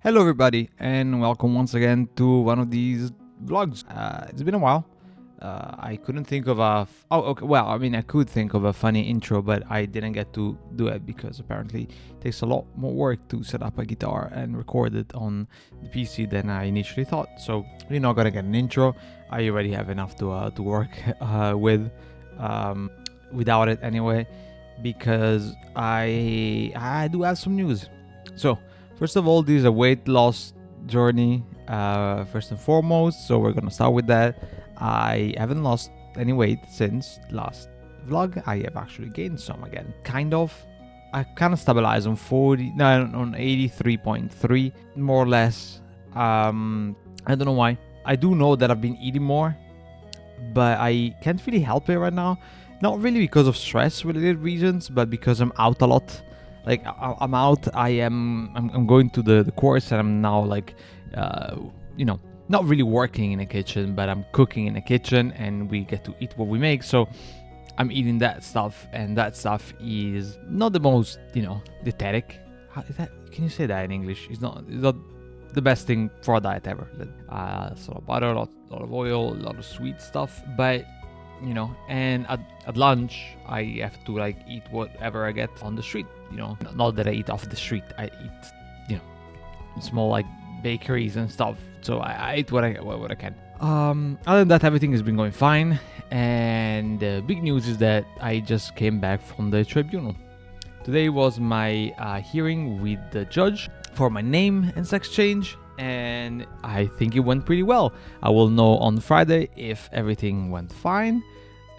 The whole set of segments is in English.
Hello everybody and welcome once again to one of these vlogs. It's been a while. I couldn't think of I could think of a funny intro, but I didn't get to do it because apparently it takes a lot more work to set up a guitar and record it on the PC than I initially thought. So we're not gonna get an intro. I already have enough to work with without it anyway, because I do have some news. So first of all, this is a weight loss journey, first and foremost, so we're gonna start with that. I haven't lost any weight since last vlog. I have actually gained some again, kind of. I kind of stabilized on 83.3, more or less. I don't know why. I do know that I've been eating more, but I can't really help it right now. Not really because of stress-related reasons, but because I'm out a lot. Like I'm out. I'm going to the course, and I'm now like, not really working in a kitchen, but I'm cooking in a kitchen, and we get to eat what we make. So I'm eating that stuff, and that stuff is not the most, dietetic. How is that? Can you say that in English? It's not the best thing for a diet ever. Sort of butter, a lot of oil, a lot of sweet stuff, but. And at lunch I have to like eat whatever I get on the street. Not that I eat off the street. I eat, small like bakeries and stuff. So I eat what I can. Other than that, everything has been going fine. And the big news is that I just came back from the tribunal. Today was my hearing with the judge for my name and sex change. And I think it went pretty well. I will know on Friday if everything went fine,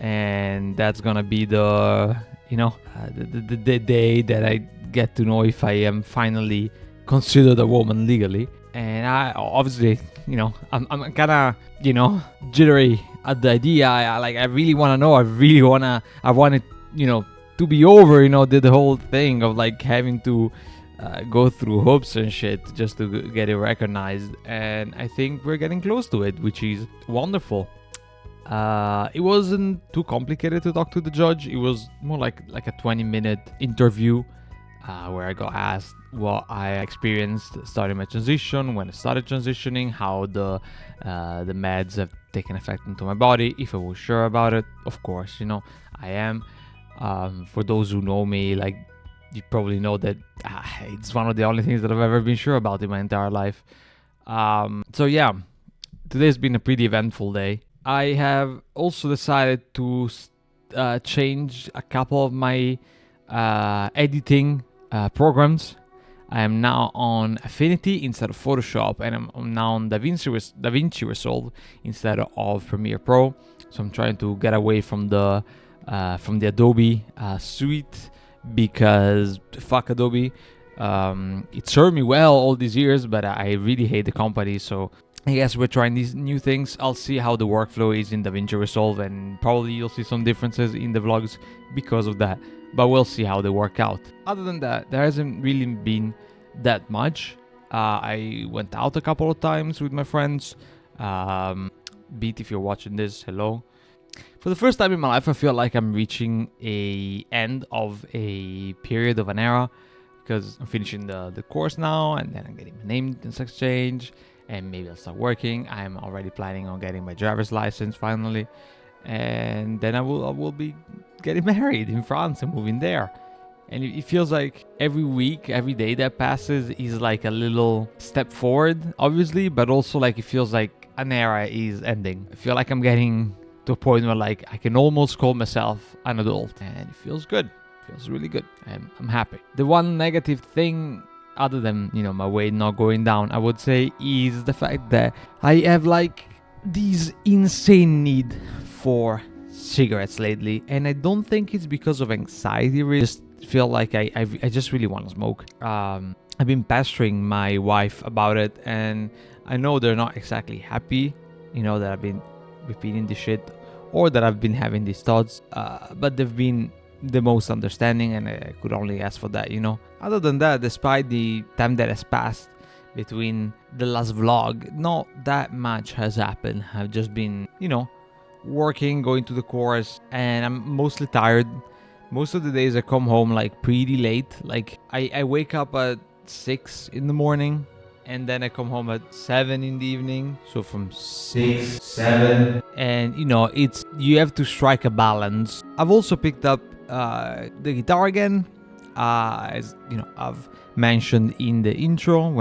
and that's gonna be the day that I get to know if I am finally considered a woman legally. And I obviously, I'm kind of, jittery at the idea. I really want to know. I want it, to be over. The whole thing of like having to. Go through hoops and shit just to get it recognized, and I think we're getting close to it, which is wonderful. It wasn't too complicated to talk to the judge. It was more like a 20-minute interview where I got asked what I experienced starting my transition, when I started transitioning, how the meds have taken effect into my body, if I was sure about it. Of course, I am. For those who know me, like, you probably know that it's one of the only things that I've ever been sure about in my entire life. So yeah, today's been a pretty eventful day. I have also decided to change a couple of my editing programs. I am now on Affinity instead of Photoshop, and I'm now on DaVinci Resolve instead of Premiere Pro. So I'm trying to get away from the Adobe suite, because fuck Adobe. It served me well all these years, but I really hate the company. So I guess we're trying these new things. I'll see how the workflow is in DaVinci Resolve, and probably you'll see some differences in the vlogs because of that, but we'll see how they work out. Other than that, there hasn't really been that much. I went out a couple of times with my friends. Beat, if you're watching this, hello. For the first time in my life, I feel like I'm reaching a end of a period of an era, because I'm finishing the course now, and then I'm getting my name and sex change, and maybe I'll start working. I'm already planning on getting my driver's license finally, and then I will be getting married in France and moving there. And it feels like every week, every day that passes is like a little step forward, obviously, but also like it feels like an era is ending. I feel like I'm getting to a point where like I can almost call myself an adult, and it feels good. It feels really good. I'm happy. The one negative thing, other than my weight not going down, I would say, is the fact that I have like this insane need for cigarettes lately, and I don't think it's because of anxiety. Really, just feel like I just really want to smoke. I've been pestering my wife about it, and I know they're not exactly happy, that I've been repeating this shit, or that I've been having these thoughts, but they've been the most understanding, and I could only ask for that. Other than that, despite the time that has passed between the last vlog, not that much has happened. I've just been working, going to the course, and I'm mostly tired. Most of the days I come home like pretty late. Like I wake up at 6 in the morning, and then I come home at 7 in the evening. So from 6, 7, and you have to strike a balance. I've also picked up the guitar again, as I've mentioned in the intro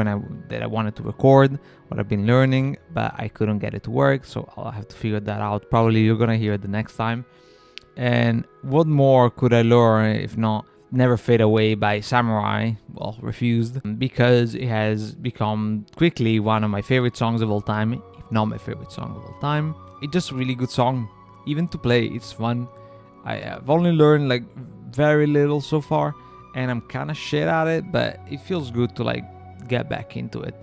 that I wanted to record what I've been learning, but I couldn't get it to work, so I'll have to figure that out. Probably you're gonna hear it the next time. And what more could I learn if not Never Fade Away by Samurai? Well, refused, because it has become quickly one of my favorite songs of all time, if not my favorite song of all time. It's just a really good song, even to play. It's fun. I've only learned like very little so far, and I'm kind of shit at it, but it feels good to like get back into it,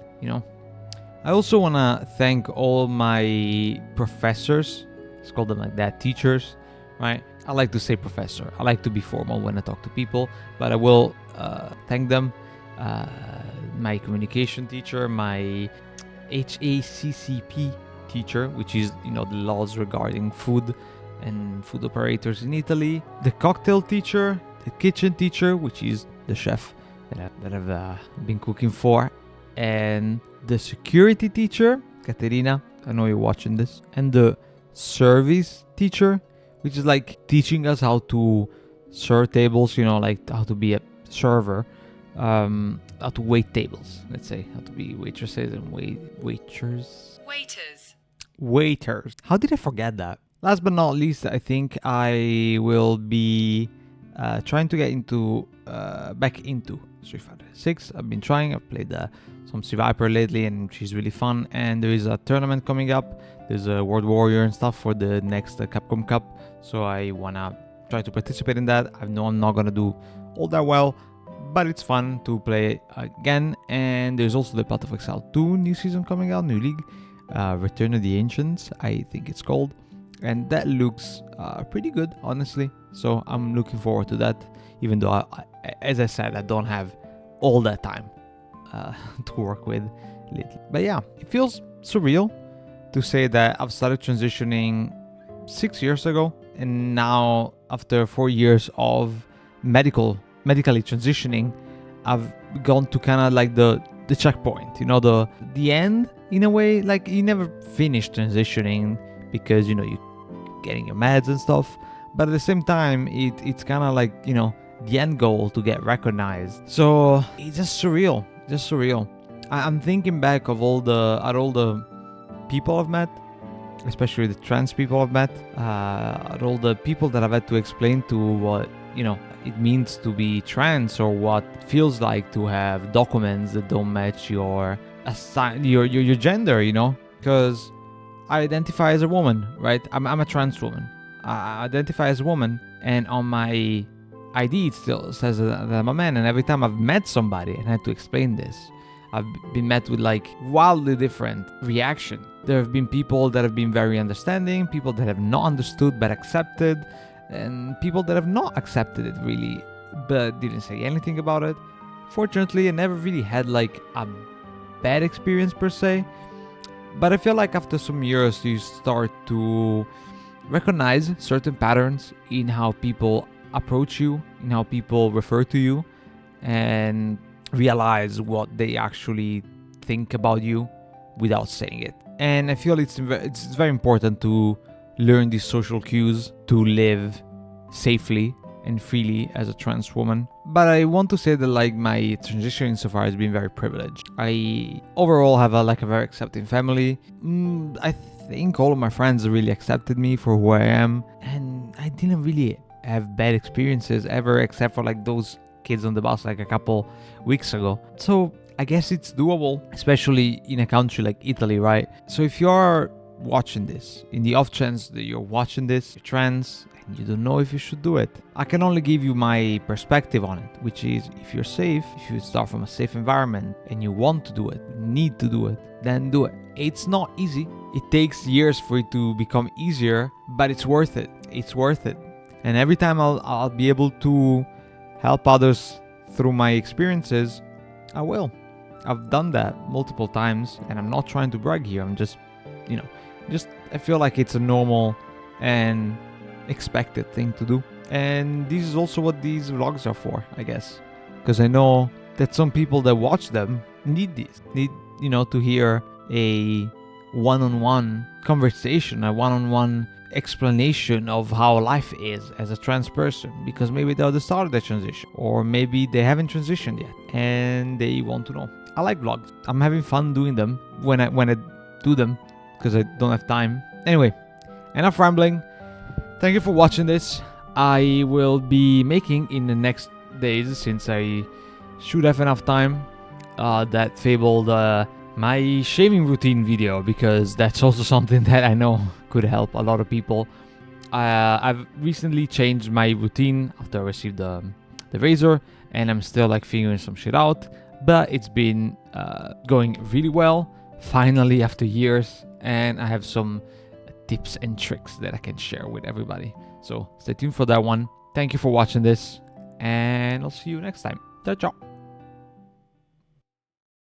I also want to thank all my professors. Let's call them like that, teachers, right? I like to say professor. I like to be formal when I talk to people, but I will thank them. My communication teacher, my HACCP teacher, which is, the laws regarding food and food operators in Italy. The cocktail teacher, the kitchen teacher, which is the chef that I've been cooking for, and the security teacher, Caterina, I know you're watching this, and the service teacher, which is like teaching us how to serve tables, like how to be a server, how to wait tables, let's say, how to be waitresses and waiters. How did I forget that? Last but not least, I think I will be trying to get back into Street Fighter 6. I've played some Viper lately, and she's really fun. And there is a tournament coming up. There's a World Warrior and stuff for the next Capcom Cup. So I wanna try to participate in that. I know I'm not gonna do all that well, but it's fun to play again. And there's also the Path of Exile 2 new season coming out, new league, Return of the Ancients, I think it's called. And that looks pretty good, honestly. So I'm looking forward to that, even though, as I said, I don't have all that time to work with lately. But yeah, it feels surreal to say that I've started transitioning 6 years ago, and now after 4 years of medically transitioning, I've gone to kind of like the checkpoint, the end in a way. Like, you never finish transitioning because you're getting your meds and stuff, but at the same time it's kind of like the end goal to get recognized. So it's just surreal. I'm thinking back of all the people I've met, especially the trans people I've met, all the people that I've had to explain to what it means to be trans, or what it feels like to have documents that don't match your gender, because I identify as a woman, right? I'm a trans woman. I identify as a woman, and on my ID it still says that I'm a man. And every time I've met somebody and had to explain this, I've been met with like wildly different reaction. There have been people that have been very understanding, people that have not understood but accepted, and people that have not accepted it really but didn't say anything about it. Fortunately, I never really had like a bad experience per se, but I feel like after some years you start to recognize certain patterns in how people approach you, in how people refer to you, and realize what they actually think about you without saying it. And I feel it's very important to learn these social cues to live safely and freely as a trans woman. But I want to say that like my transition so far has been very privileged. I overall have a very accepting family. I think all of my friends really accepted me for who I am, and I didn't really have bad experiences ever, except for like those kids on the bus like a couple weeks ago. So I guess it's doable, especially in a country like Italy, right? So if you're watching this, in the off chance that you're watching this, you're trans, and you don't know if you should do it, I can only give you my perspective on it, which is if you're safe, if you start from a safe environment and you want to do it, need to do it, then do it. It's not easy. It takes years for it to become easier, but it's worth it. It's worth it. And every time I'll be able to help others through my experiences, I will. I've done that multiple times, and I'm not trying to brag here. I'm just, I feel like it's a normal and expected thing to do. And this is also what these vlogs are for, I guess. Because I know that some people that watch them need this, need to hear a one-on-one conversation, a one-on-one explanation of how life is as a trans person, because maybe they're at the start of their transition, or maybe they haven't transitioned yet and they want to know. I like vlogs. I'm having fun doing them when I do them, because I don't have time. Anyway, enough rambling. Thank you for watching this. I will be making in the next days, since I should have enough time, that Fable, my shaving routine video, because that's also something that I know could help a lot of people. I've recently changed my routine after I received the razor, and I'm still like figuring some shit out, but it's been going really well, finally, after years, and I have some tips and tricks that I can share with everybody. So stay tuned for that one. Thank you for watching this, and I'll see you next time. Ciao, ciao.